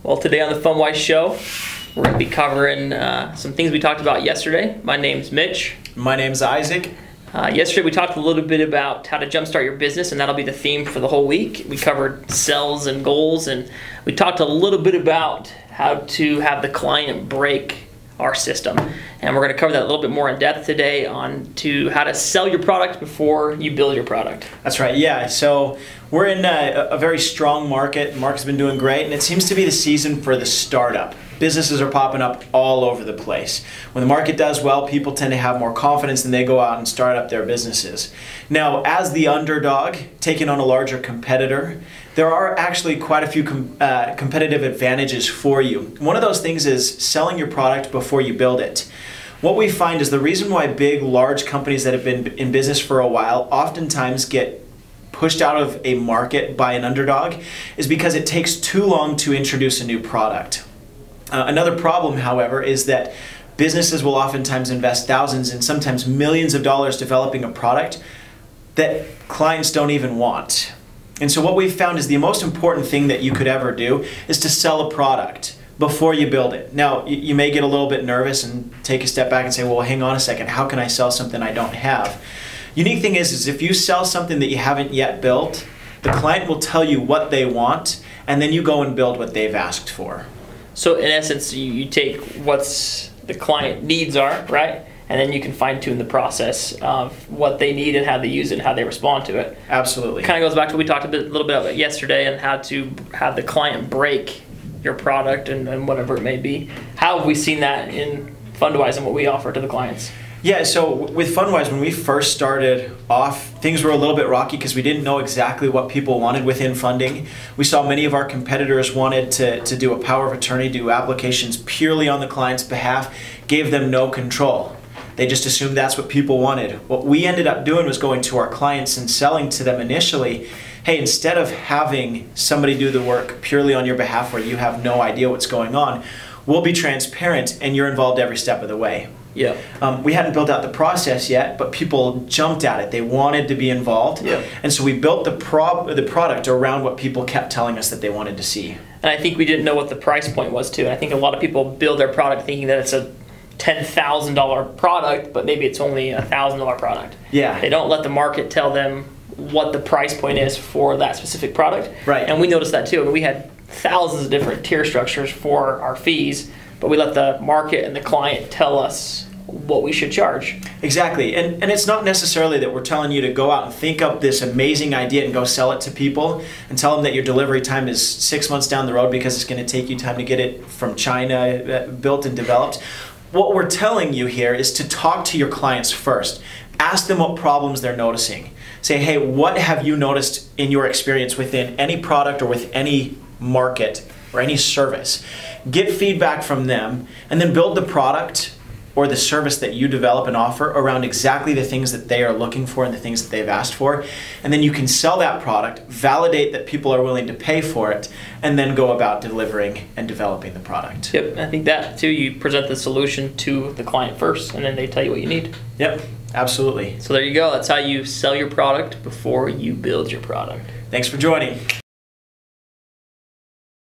Well, today on the FundWise Show, we're going to be covering some things we talked about yesterday. My name's Mitch. My name's Isaac. Yesterday we talked a little bit about how to jumpstart your business, and that'll be the theme for the whole week. We covered sales and goals, and we talked a little bit about how to have the client break our system. And we're going to cover that a little bit more in depth today on to how to sell your product before you build your product. That's right, yeah. So we're in a very strong market. The market's been doing great, and it seems to be the season for the startup. Businesses are popping up all over the place. When the market does well, people tend to have more confidence and they go out and start up their businesses. Now, as the underdog, taking on a larger competitor, there are actually quite a few competitive advantages for you. One of those things is selling your product before you build it. What we find is the reason why big, large companies that have been in business for a while oftentimes get pushed out of a market by an underdog is because it takes too long to introduce a new product. Another problem, however, is that businesses will oftentimes invest thousands and sometimes millions of dollars developing a product that clients don't even want. And so what we've found is the most important thing that you could ever do is to sell a product before you build it. Now, you may get a little bit nervous and take a step back and say, well, hang on a second, how can I sell something I don't have? Unique thing is if you sell something that you haven't yet built, the client will tell you what they want, and then you go and build what they've asked for. So in essence, you take what's the client needs are, right? And then you can fine tune the process of what they need and how they use it and how they respond to it. Absolutely. Kind of goes back to what we talked a little bit about yesterday and how to have the client break your product and whatever it may be. How have we seen that in FundWise and what we offer to the clients? Yeah, so with FundWise, when we first started off, things were a little bit rocky because we didn't know exactly what people wanted within funding. We saw many of our competitors wanted to do a power of attorney, do applications purely on the client's behalf, gave them no control. They just assumed that's what people wanted. What we ended up doing was going to our clients and selling to them initially, hey, instead of having somebody do the work purely on your behalf where you have no idea what's going on, we'll be transparent and you're involved every step of the way. Yeah. We hadn't built out the process yet, but people jumped at it. They wanted to be involved. Yeah. And so we built the product around what people kept telling us that they wanted to see. And I think we didn't know what the price point was too. I think a lot of people build their product thinking that it's a $10,000 product, but maybe it's only a $1,000 product. Yeah. They don't let the market tell them what the price point is for that specific product. Right. And we noticed that too. I mean, we had thousands of different tier structures for our fees, but we let the market and the client tell us what we should charge. Exactly. And it's not necessarily that we're telling you to go out and think up this amazing idea and go sell it to people and tell them that your delivery time is 6 months down the road because it's going to take you time to get it from China built and developed. What we're telling you here is to talk to your clients first. Ask them what problems they're noticing. Say, hey, what have you noticed in your experience within any product or with any market or any service? Get feedback from them and then build the product or the service that you develop and offer around exactly the things that they are looking for and the things that they've asked for. And then you can sell that product, validate that people are willing to pay for it, and then go about delivering and developing the product. Yep, I think that too, you present the solution to the client first, and then they tell you what you need. Yep, absolutely. So there you go, that's how you sell your product before you build your product. Thanks for joining.